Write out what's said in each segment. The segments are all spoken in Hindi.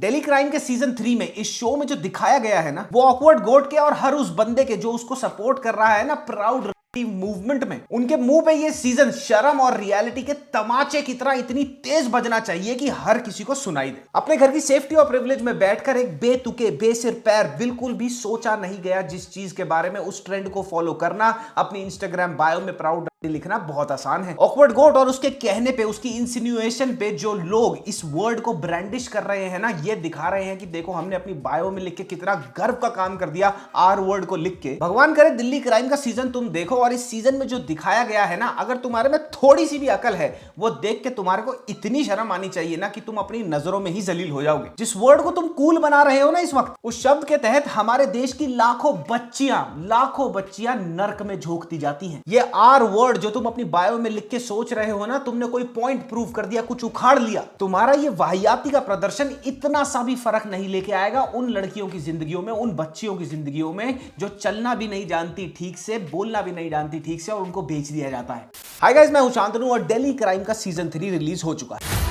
दिल्ली क्राइम के सीजन 3 में इस शो में जो दिखाया गया है ना, वो ऑकवर्ड गोट के और हर उस बंदे के जो उसको सपोर्ट कर रहा है ना प्राउड मूवमेंट में, उनके मुंह पे ये सीजन शर्म और रियलिटी के तमाचे की तरह इतनी तेज बजना चाहिए कि हर किसी को सुनाई दे। अपने घर की सेफ्टी और प्रिविलेज में बैठकर एक बेतुके बेसिर पैर बिल्कुल भी सोचा नहीं गया जिस चीज के बारे में उस ट्रेंड को फॉलो करना, अपनी इंस्टाग्राम बायो में प्राउड लिखना बहुत आसान है। ऑकवर्ड गोट और उसके कहने पे, उसकी इंसिनुएशन पे जो लोग इस वर्ड को ब्रांडिश कर रहे हैं ना, ये दिखा रहे हैं कि देखो हमने अपनी बायो में लिख के कितना गर्व का काम कर दिया आर वर्ड को लिख के। भगवान करे दिल्ली क्राइम का सीजन तुम देखो और इस सीजन में जो दिखाया गया है ना, अगर तुम्हारे में थोड़ी सी भी अकल है, वो देख के तुम्हारे को इतनी शर्म आनी चाहिए ना कि तुम अपनी नजरों में ही जलील हो जाओगे। जिस वर्ड को तुम कूल बना रहे हो ना इस वक्त, उस शब्द के तहत हमारे देश की लाखों बच्चियां नर्क में झोंकती जाती हैं। ये आर वर्ड जो तुम अपनी बायो में लिख के सोच रहे हो ना, तुमने कोई पॉइंट प्रूव कर दिया, कुछ उखाड़ लिया, तुम्हारा ये वाहियाती का प्रदर्शन इतना सा भी फर्क नहीं लेके आएगा उन लड़कियों की जिंदगियों में, उन बच्चियों की जिंदगियों में जो चलना भी नहीं जानती ठीक से, बोलना भी नहीं जानती ठीक से, और उनको बेच दिया जाता है। हाय गाइस, मैं हूं शांतनु और दिल्ली क्राइम का सीजन 3 रिलीज हो चुका है।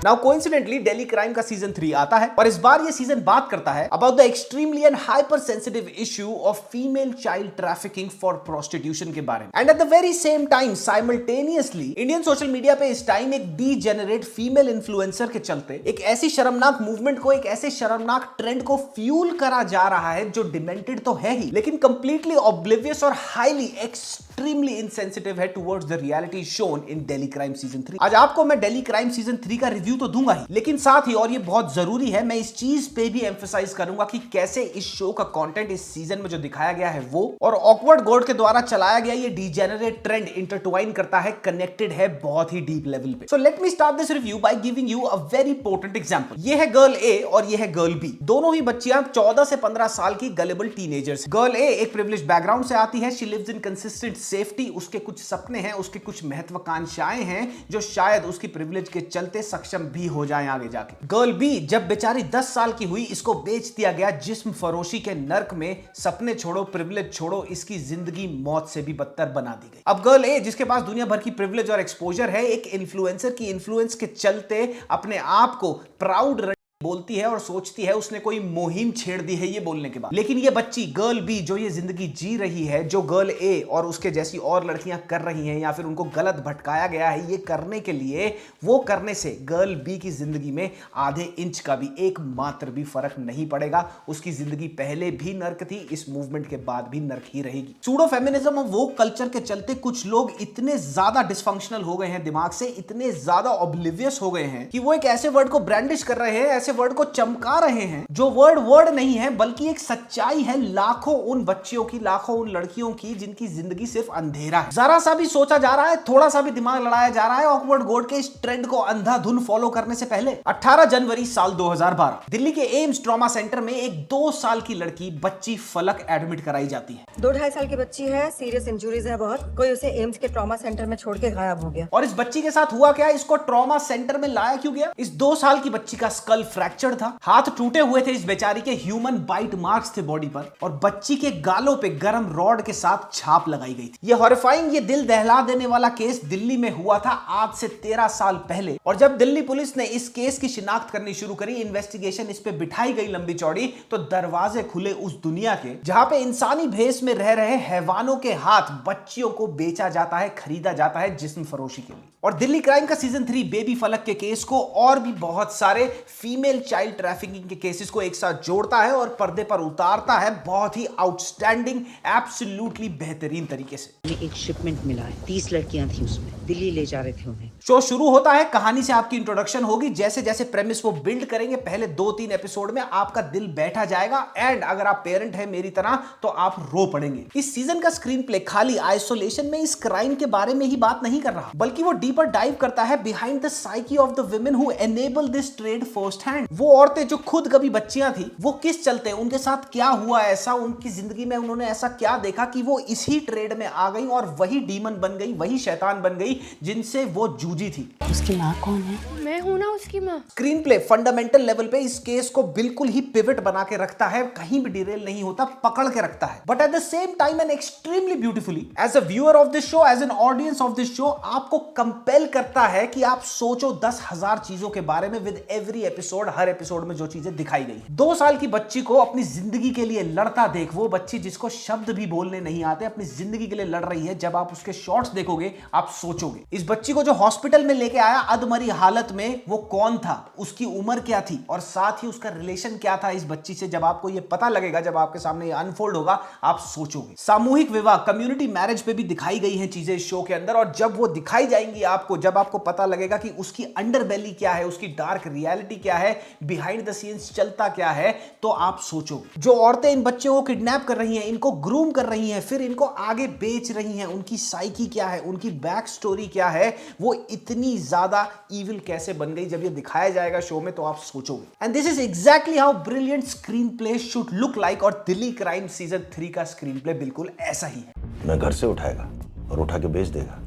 नाउ कोइंसिडेंटली दिल्ली क्राइम का सीजन 3 आता है और इस बार ये सीजन बात करता है about the extremely and hyper sensitive issue of female child trafficking for prostitution के बारे में। And at the very same time simultaneously Indian social media पे इस टाइम एक डीजेनरेट फीमेल इन्फ्लुएंसर के चलते एक ऐसी शर्मनाक मूवमेंट को, एक ऐसे शर्मनाक ट्रेंड को फ्यूल करा जा रहा है जो डिमेंटेड तो है ही, लेकिन कंप्लीटली ऑब्लिवियस और हाईली एक्सट्रीमली इनसेंसिटिव है towards the reality shown in Delhi crime season 3। आज आपको मैं दिल्ली क्राइम सीजन 3 का रिव्यू तो दूंगा ही, लेकिन साथ ही, और ये बहुत जरूरी है, मैं इस चीज पे भी एम्फसाइज करूंगा कि कैसे इस शो का कंटेंट इस सीजन में जो दिखाया गया है वो और ऑकवर्ड गोट के द्वारा चलाया गया ये डीजेनरेट ट्रेंड इंटरट्वाइन करता है, कनेक्टेड है बहुत ही डीप लेवल पे। So let me start this review by giving you a very important example. ये है गर्ल ए और ये है गर्ल बी, दोनों ही बच्चियां 14 से 15 साल की गलेबल टीनेजर्स। गर्ल ए एक प्रिविलेज्ड बैकग्राउंड से आती है, she lives in consistent safety, उसके कुछ सपने हैं, उसके कुछ महत्वाकांक्षाएं हैं जो शायद उसकी प्रिविलेज के चलते सक्षम भी हो जाए आगे जाके। गर्ल बी जब बेचारी 10 साल की हुई, इसको बेच दिया गया जिस्म फरोशी के नर्क में। सपने छोड़ो, प्रिविलेज छोड़ो, इसकी जिंदगी मौत से भी बदतर बना दी गई। अब गर्ल ए जिसके पास दुनिया भर की प्रिविलेज और एक्सपोजर है, एक इन्फ्लुएंसर की इन्फ्लुएंस के चलते अपने आप को प्राउड बोलती है और सोचती है उसने कोई मुहिम छेड़ दी है ये बोलने के बाद। लेकिन ये बच्ची गर्ल बी जो ये जिंदगी जी रही है, जो गर्ल ए और उसके जैसी और लड़कियां कर रही हैं या फिर उनको गलत भटकाया गया है ये करने के लिए, वो करने से गर्ल बी की जिंदगी में आधे इंच का भी एक मात्र भी फर्क नहीं पड़ेगा। उसकी जिंदगी पहले भी नर्क थी, इस मूवमेंट के बाद भी नर्क ही रहेगी। सूडो फेमिनिज्म और वो कल्चर के चलते कुछ लोग इतने ज्यादा डिसफंक्शनल हो गए हैं दिमाग से, इतने ज्यादा ऑब्लिवियस हो गए हैं कि वो एक ऐसे वर्ड को ब्रांडिश कर रहे हैं, ऐसे वर्ड को चमका रहे हैं जो वर्ड नहीं है बल्कि एक सच्चाई है लाखों उन बच्चियों की, लाखों उन लड़कियों की जिनकी जिंदगी सिर्फ अंधेरा है। जरा सा भी सोचा जा रहा है, थोड़ा सा भी दिमाग लड़ाया जा रहा है ऑकवर्ड गोट के इस ट्रेंड को अंधाधुन फॉलो करने से पहले। 18 जनवरी साल 2012 दिल्ली के एम्स ट्रॉमा सेंटर में एक 2 साल की लड़की बच्ची फलक एडमिट कराई जाती है। 2-2.5 साल की बच्ची है, सीरियस इंजरीज है बहुत, कोई उसे एम्स के ट्रॉमा सेंटर में छोड़ के गायब हो गया। और इस बच्ची के साथ हुआ क्या, इसको ट्रॉमा सेंटर में लाया क्यों गया? इस 2 साल की बच्ची का स्कल फ्रैक्चर था, हाथ टूटे हुए थे इस बेचारी के, ह्यूमन बाइट मार्क्स थे बॉडी पर, और बच्ची के गालों पे गरम रॉड के साथ छाप लगाई गई थी। ये हॉरिफाइंग, ये दिल दहला देने वाला केस दिल्ली में हुआ था आज से 13 साल पहले। और जब दिल्ली पुलिस ने इस केस की शिनाख्त करनी शुरू करी, इन्वेस्टिगेशन इस पे बिठाई गई लंबी चौड़ी, तो दरवाजे खुले उस दुनिया के जहां पे इंसानी भेष में रह रहे हैवानों के हाथ बच्चियों को बेचा जाता है, खरीदा जाता है जिस्म फरोशी के लिए। और दिल्ली क्राइम का सीजन 3 बेबी फलक के केस को और भी बहुत सारे फीमेल चाइल्ड ट्रैफिकिंग के केसेस को एक साथ जोड़ता है और पर्दे पर उतारता है बहुत ही आउटस्टैंडिंग, एब्सोल्युटली बेहतरीन तरीके से। एक शिपमेंट मिला है, 30 लड़कियां थी उसमें, दिल्ली ले जा रहे थे उन्हें। शो शुरू होता है, कहानी से आपकी इंट्रोडक्शन होगी, जैसे जैसे प्रेमिस वो बिल्ड करेंगे पहले 2-3 एपिसोड में आपका दिल बैठा जाएगा, एंड अगर आप पेरेंट है मेरी तरह तो आप रो पड़ेंगे। इस सीजन का स्क्रीन प्ले खाली आइसोलेशन में इस क्राइम के बारे में ही बात नहीं कर रहा, बल्कि वो डीपर डाइव करता है behind the psyche of the women who enable this trade first hand. वो औरतें जो खुद कभी बच्चियां थी, वो किस चलते, उनके साथ क्या हुआ ऐसा, उनकी जिंदगी में उन्होंने ऐसा क्या देखा कि वो इसी ट्रेड में आ गई और वही डीमन बन गई, वही शैतान बन गई जिनसे वो जूझी थी। उसकी माँ कौन है? मैं हूं ना उसकी माँ। स्क्रीन प्ले फंडामेंटल लेवल पे इस केस को बिल्कुल ही पिवट बना के रखता है, कहीं भी डिरेल नहीं होता, पकड़ के रखता है, but at the same time and extremely beautifully as a viewer of this show, as an audience of this show, आपको कंपेल करता है कि आप सोचो 10,000 चीजों के बारे में with every episode, her episode में जो चीजें दिखाई गई। 2 साल की बच्ची को अपनी जिंदगी के लिए लड़ता देख, वो बच्ची जिसको शब्द भी बोलने नहीं आते अपनी जिंदगी के लिए लड़ रही है, जब आप उसके शॉट्स देखोगे आप सोचोगे इस बच्ची को जो हॉस्पिटल में लेके आया अधमरी हालत में, वो कौन था, उसकी उम्र क्या थी और साथ ही उसका रिलेशन क्या था इस बच्ची से। जब आपको ये पता लगेगा, जब आपके सामने ये अनफोल्ड होगा, आप सोचोगे। सामूहिक विवाह, कम्युनिटी मैरिज पे भी दिखाई गई हैं चीजें इस शो के अंदर, और जब वो दिखाई जाएंगी आपको, जब आपको पता लगेगा कि उसकी अंडरबेली क्या है, उसकी डार्क रियलिटी क्या है, बिहाइंड द सीन्स चलता क्या है, तो आप सोचोगे। जो औरतें इन बच्चों को किडनैप कर रही हैं, इनको ग्रूम कर रही हैं, फिर इनको आगे बेच रही हैं, उनकी साइकी क्या है, उनकी बैक स्टोरी क्या है, वो इतनी ज्यादा इविल कैसे बन गई, जब ये दिखाया जाएगा शो में तो आप सोचोगे। And this is exactly how brilliant screen play should look like, और दिल्ली क्राइम सीजन 3 का स्क्रीन प्ले बिल्कुल ऐसा ही है। मैं घर से उठाएगा और उठा के बेच देगा।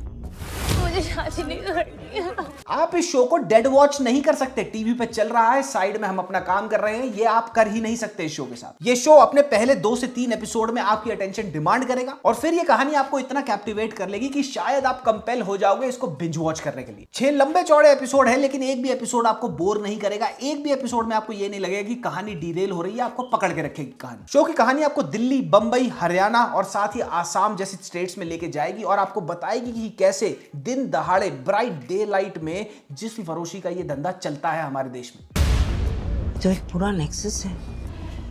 मुझे शादी नहीं करनी है। आप इस शो को डेड वॉच नहीं कर सकते, टीवी पे चल रहा है, साइड में हम अपना काम कर रहे हैं, ये आप कर ही नहीं सकते इस शो के साथ। ये शो अपने पहले 2 से 3 एपिसोड में आपकी अटेंशन डिमांड करेगा, और फिर ये कहानी आपको इतना कैप्टिवेट कर लेगी कि शायद आप कंपेल हो जाओगे इसको बिंज वॉच करने के लिए। 6 लंबे चौड़े एपिसोड है, लेकिन एक भी एपिसोड आपको बोर नहीं करेगा, एक भी एपिसोड में आपको ये नहीं लगेगा कि कहानी डिरेल हो रही है, आपको पकड़ के रखेगी कहानी। शो की कहानी आपको दिल्ली, बंबई, हरियाणा और साथ ही आसाम जैसी स्टेट्स में लेके जाएगी, और आपको बताएगी कि कैसे दिन दहाड़े ब्राइट डे लाइट में जिस्म फरोशी का ये धंधा चलता है हमारे देश में। तो एक पूरा नेक्सस है।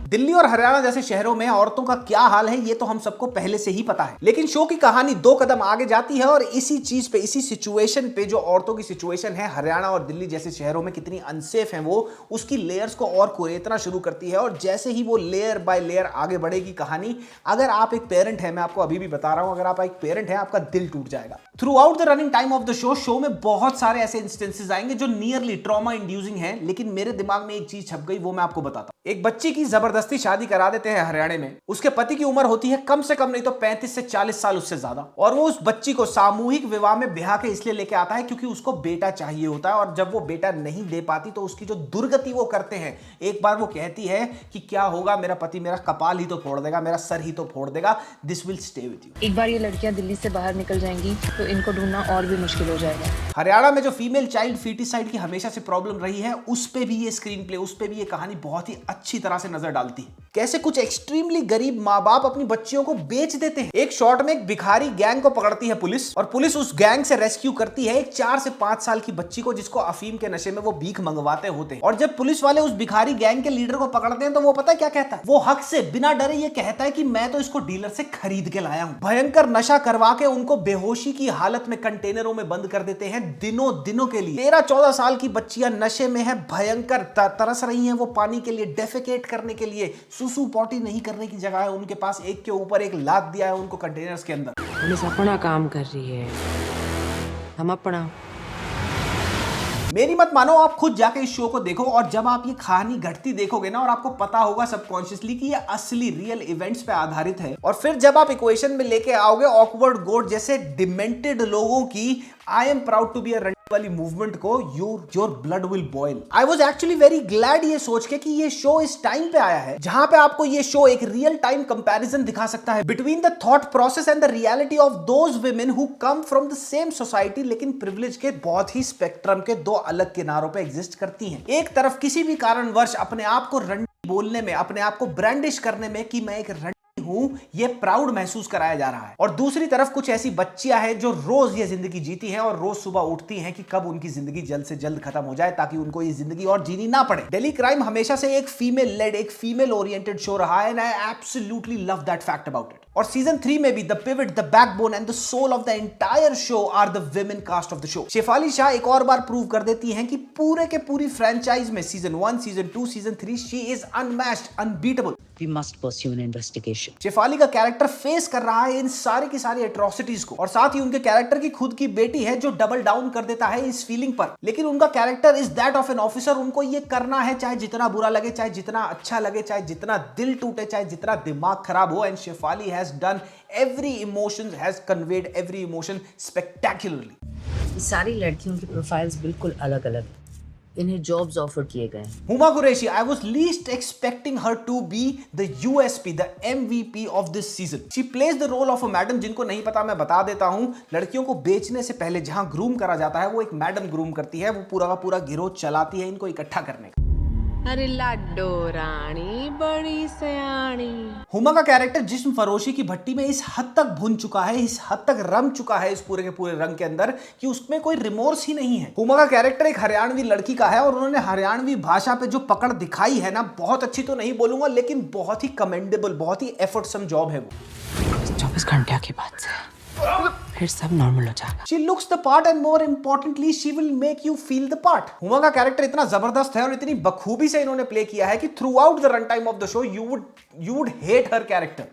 दिल्ली और हरियाणा जैसे शहरों में औरतों का क्या हाल है ये तो हम सबको पहले से ही पता है, लेकिन शो की कहानी 2 कदम आगे जाती है, और इसी चीज पे, इसी सिचुएशन पे, जो औरतों की सिचुएशन है हरियाणा और दिल्ली जैसे शहरों में कितनी अनसेफ है वो, उसकी लेयर्स को और कुरेदना शुरू करती है। और जैसे ही वो लेयर बाय लेयर आगे बढ़ेगी कहानी, अगर आप एक पेरेंट है, मैं आपको अभी भी बता रहा हूं, अगर आप एक पेरेंट है, आपका दिल टूट जाएगा। Through out the running time of the show में बहुत सारे ऐसे इंस्टेंसेस आएंगे जो नियरली ट्रॉमा इंड्यूसिंग है, लेकिन मेरे दिमाग में एक चीज छप गई, वो मैं आपको बताता हूं। एक बच्ची की जबरदस्ती शादी करा देते हैं हरियाणा में, उसके पति की उम्र होती है कम से कम नहीं तो 35 से 40 साल, उससे ज्यादा, और वो उस बच्ची को सामूहिक विवाह में ब्याह के इसलिए लेके आता है क्योंकि उसको बेटा चाहिए होता है, और जब वो बेटा नहीं दे पाती तो उसकी जो दुर्गति वो करते हैं, एक बार वो कहती है कि क्या होगा, मेरा पति मेरा कपाल ही तो फोड़ देगा, मेरा सर ही तो फोड़ देगा, this will stay with you. एक बार ये लड़कियां दिल्ली से बाहर निकल जाएंगी तो इनको ढूंढना और भी मुश्किल हो जाएगा। हरियाणा में जो फीमेल चाइल्ड फीटिसाइड की हमेशा से प्रॉब्लम रही है, उस पे भी ये स्क्रीन प्ले, उस पे भी ये कहानी बहुत ही अच्छी तरह से नजर डालती है। कैसे कुछ एक्सट्रीमली गरीब माँ बाप अपनी बच्चियों को बेच देते हैं। एक शॉट में एक भिखारी गैंग को पकड़ती है पुलिस, और पुलिस उस गैंग से रेस्क्यू करती है एक 4 से 5 साल की बच्ची को, जिसको अफीम के नशे में वो भीख मंगवाते होते हैं। और जब पुलिस वाले उस भिखारी गैंग के लीडर को पकड़ते हैं तो वो पता है क्या कहता है, वो हक से बिना डरे ये कहता है कि मैं तो इसको डीलर से खरीद के लाया हूं। भयंकर नशा करवा के उनको बेहोशी की हालत में कंटेनरों में बंद कर देते हैं दिनों के लिए। 13-14 साल की बच्चियां नशे में है, भयंकर तरस रही हैं वो पानी के लिए, डेफेकेट करने के लिए, सुसु पॉटी नहीं करने की जगह है उनके पास, एक के ऊपर एक लाद दिया है उनको कंटेनर्स के अंदर। पुलिस अपना काम कर रही है, हम अपना। मेरी मत मानो, आप खुद जाके इस शो को देखो, और जब आप ये कहानी घटती देखोगे ना, और आपको पता होगा सबकॉन्शियसली कि ये असली रियल इवेंट्स पे आधारित है, और फिर जब आप इक्वेशन में लेके आओगे ऑकवर्ड गोट जैसे डिमेंटेड लोगों की I am proud to be a वाली मूवमेंट को, your blood will boil. I was actually very glad ये सोच के कि ये शो इस टाइम पे आया है जहां पे आपको ये शो एक रियल टाइम कंपैरिजन दिखा सकता है between the thought process and the reality of those women who come from the same society, लेकिन प्रिविलेज के बहुत ही स्पेक्ट्रम के 2 अलग किनारों पे एग्जिस्ट करती हैं। एक तरफ किसी भी कारणवश अपने आप को रंडी बोलने में, अपने आप को ब्रांडिश करने में कि मैं एक हूं, ये प्राउड महसूस कराया जा रहा है, और दूसरी तरफ कुछ ऐसी बच्चियां हैं जो रोज ये जिंदगी जीती हैं और रोज सुबह उठती हैं कि कब उनकी जिंदगी जल्द से जल्द खत्म हो जाए ताकि उनको ये जिंदगी और जीनी ना पड़े। दिल्ली क्राइम हमेशा से एक फीमेल लेड, एक फीमेल ओरिएंटेड शो रहा है, and I absolutely love that fact about it. और सीजन 3 में भी the pivot, the backbone and the soul of the entire show are the women cast of the show. Shefali Shah एक और बार प्रूव कर देती हैं कि पूरे के पूरी फ्रेंचाइज में season 1, season 2, season 3 she is unmatched, unbeatable. We must pursue an investigation. Shefali का कैरेक्टर फेस कर रहा है इन सारी की सारी एट्रोसिटीज को, और साथ ही उनके कैरेक्टर की खुद की बेटी है जो डबल डाउन कर देता है इस फीलिंग पर, लेकिन उनका character is that of an officer. उनको ये करना है चाहे जितना बुरा लगे, चाहे जितना अच्छा लगे, चाहे जितना दिल टूटे, चाहे जितना दिमाग खराब हो, and Shefali has done every emotion, has conveyed every emotion spectacularly. सारी लड़कियों की प्रोफाइल्स बिल्कुल अलग अलग, इन्हें जॉब्स ऑफर किए गए। Huma Qureshi, I was least expecting her to be the USP, the MVP of this season. She plays the role of a madam. जिनको नहीं पता मैं बता देता हूं, लड़कियों को बेचने से पहले जहां ग्रूम करा जाता है वो एक मैडम ग्रूम करती है, वो पूरा का पूरा गिरोह चलाती है इनको इकट्ठा करने का। अरे लाडो रानी बड़ी सयानी। हुमा का कैरेक्टर जिस्म फरोशी की भट्टी में इस हद तक भुन चुका है, इस हद तक रम चुका है इस पूरे के पूरे रंग के अंदर कि उसमें कोई रिमोर्स ही नहीं है। हुमा का कैरेक्टर एक हरियाणवी लड़की का है और उन्होंने हरियाणवी भाषा पे जो पकड़ दिखाई है ना, बहुत अच्छी तो नहीं बोलूंगा लेकिन बहुत ही कमेंडेबल, बहुत ही एफर्टसम जॉब है वो। 24 घंटे के बाद से फिर सब नॉर्मल हो जाएगा। She looks the part and more importantly she will make you feel the part। Huma का कैरेक्टर इतना जबरदस्त है और इतनी बखूबी से इन्होंने प्ले किया है कि through out the run time of the show you would hate her character।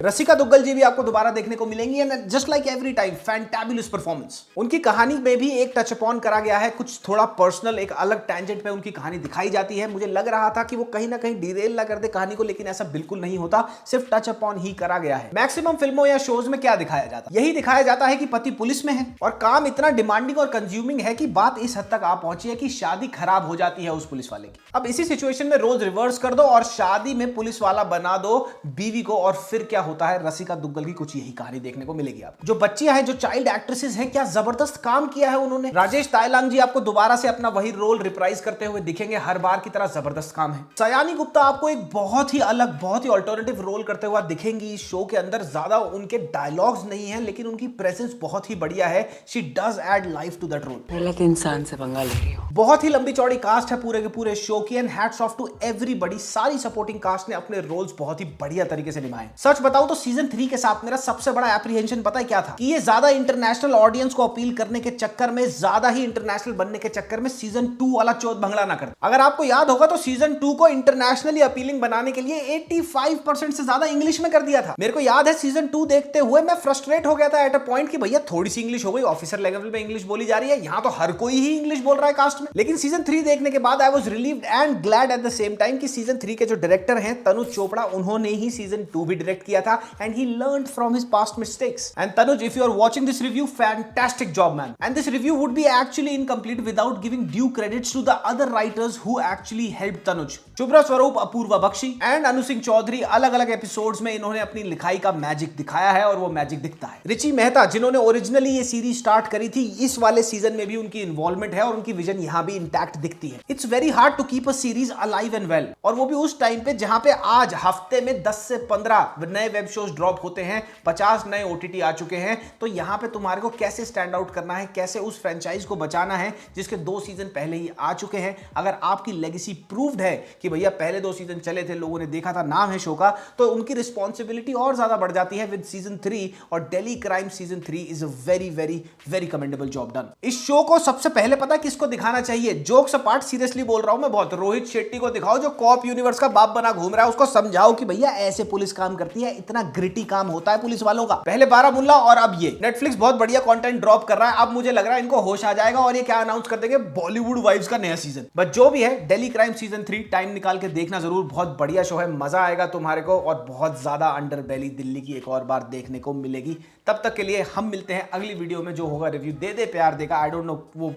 रसिका दुग्गल जी भी आपको दोबारा देखने को मिलेंगी and just like every time fantabulous performance. उनकी कहानी में भी एक टच अपॉन करा गया है, कुछ थोड़ा पर्सनल, एक अलग टेंजेंट पे उनकी कहानी दिखाई जाती है। मुझे लग रहा था कि वो कहीं ना कहीं डिरेल ना कर दे कहानी को, लेकिन ऐसा बिल्कुल नहीं होता, सिर्फ टच अपॉन ही करा गया है। मैक्सिमम फिल्मों या शोज में क्या दिखाया जाता है, यही दिखाया जाता है कि पति पुलिस में है और काम इतना डिमांडिंग और कंज्यूमिंग है कि बात इस हद तक आ पहुंची है कि शादी खराब हो जाती है उस पुलिस वाले की। अब इसी सिचुएशन में रोल्स रिवर्स कर दो और शादी में पुलिस वाला बना दो बीवी को, और फिर क्या होता है, रसिका दुग्गल की कुछ यही कहानी देखने को मिलेगी आपको। जो बच्चियां हैं, जो चाइल्ड एक्ट्रेसेस हैं, क्या जबरदस्त काम किया है उन्होंने। राजेश तायलांग जी आपको दोबारा से अपना वही रोल रिप्राइज करते हुए दिखेंगे, हर बार की तरह जबरदस्त काम है। सयानी गुप्ता आपको एक बहुत ही अलग, बहुत ही अल्टरनेटिव रोल करते हुए दिखेंगी इस शो के अंदर। ज्यादा उनके डायलॉग्स नहीं है लेकिन उनकी प्रेजेंस बहुत ही बढ़िया है। She does add life to that role. गलत इंसान से पंगा ले रही हो। बहुत ही लंबी चौड़ी कास्ट है पूरे के पूरे शो की and hats off to everybody. सारी सपोर्टिंग कास्ट ने अपने रोल्स बहुत ही बढ़िया तरीके से निभाए। सच बताऊं तो सीजन 3 के साथ मेरा सबसे बड़ा एप्रीहेंशन पता है क्या था, कि ये ज्यादा इंटरनेशनल ऑडियंस को अपील करने के चक्कर में, ज्यादा ही इंटरनेशनल बनने के चक्कर में सीजन 2 वाला चौथ भंगड़ा ना कर। अगर आपको याद होगा तो सीजन 2 को इंटरनेशनली अपीलिंग बनाने के लिए 85% से ज्यादा इंग्लिश में कर दिया था। मेरे को याद है सीजन 2 देखते हुए मैं फ्रस्ट्रेट हो गया था एट अ पॉइंट कि भैया थोड़ी सी इंग्लिश हो गई, ऑफिसर लेवल पे इंग्लिश बोली जा रही है, यहां तो हर कोई ही इंग्लिश बोल रहा है कास्ट में। लेकिन सीजन 3 देखने के बाद I was relieved and glad eight the same time कि सीजन 3 के जो डायरेक्टर हैं तनुज चोपड़ा, उन्होंने ही सीजन 2 भी डायरेक्ट किया था and he learned from his past mistakes. And Tanuj, if you are watching this review, fantastic job man, and this review would be actually incomplete without giving due credits to the other writers who actually helped Tanuj। Shubhra स्वरूप, अपूर्वा बख्शी एंड अनु सिंह चौधरी अलग अलग एपिसोड्स में इन्होंने अपनी लिखाई का मैजिक दिखाया है और वो मैजिक दिखता है। रिची मेहता जिन्होंने ओरिजिनली ये सीरीज स्टार्ट करी थी, इस वाले सीजन में भी उनकी इन्वॉल्वमेंट है और उनकी विजन यहां भी इंटैक्ट दिखती है। It's very hard to keep a series alive and well, और वो भी उस टाइम पे जहां पे आज हफ्ते में 10 से 15 नए वेब शोज ड्रॉप होते हैं, 50 नए OTT आ चुके हैं। तो यहां पे तुम्हारे को कैसे स्टैंड आउट करना है, कैसे उस फ्रेंचाइज को बचाना है जिसके 2 सीजन पहले ही आ चुके हैं। अगर आपकी लेगेसी प्रूव्ड है कि भैया पहले 2 सीजन चले थे, लोगों ने देखा था, नाम है शो का, तो उनकी रिस्पॉन्सिबिलिटी और ज्यादा बढ़ जाती है विद सीजन 3। और Delhi crime season 3 is a very very very commendable job done. इस शो को सबसे पहले पता किसको दिखाना चाहिए, जोक्स अपार्ट, सीरियसली बोल रहा हूं मैं बहुत, रोहित शेट्टी को दिखाओ जो कॉप यूनिवर्स का बाप बना घूम रहा है। उसको समझाओ कि भैया ऐसे पुलिस काम करती है, इतना ग्रिटी काम होता है पुलिस वालों का। पहले बारामूला और अब ये। नेटफ्लिक्स बहुत बढ़िया कंटेंट ड्रॉप कर रहा है। अब मुझे लग रहा है इनको होश आ जाएगा और ये क्या अनाउंस कर देंगे, बॉलीवुड वाइब्स का नया सीजन। बट जो भी है, दिल्ली क्राइम सीजन 3 टाइम निकाल के देखना जरूर, बहुत बढ़िया शो है, मजा आएगा तुम्हारे को और बहुत ज्यादा अंडरबेली दिल्ली की एक और बार देखने को मिलेगी। तब तक के लिए हम मिलते हैं अगली वीडियो में, जो होगा रिव्यू दे दे प्यार देगा। आई डोंट नो वो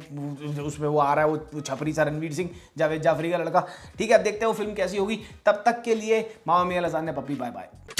उसमें वो आ रहा है, वो छपरी सा रणवीर सिंह, जावेद जाफरी का लड़का। ठीक है, अब देखते हैं वो फिल्म कैसी होगी। तब तक के लिए मामा मियां लजान ने पप्पी, बाय बाय।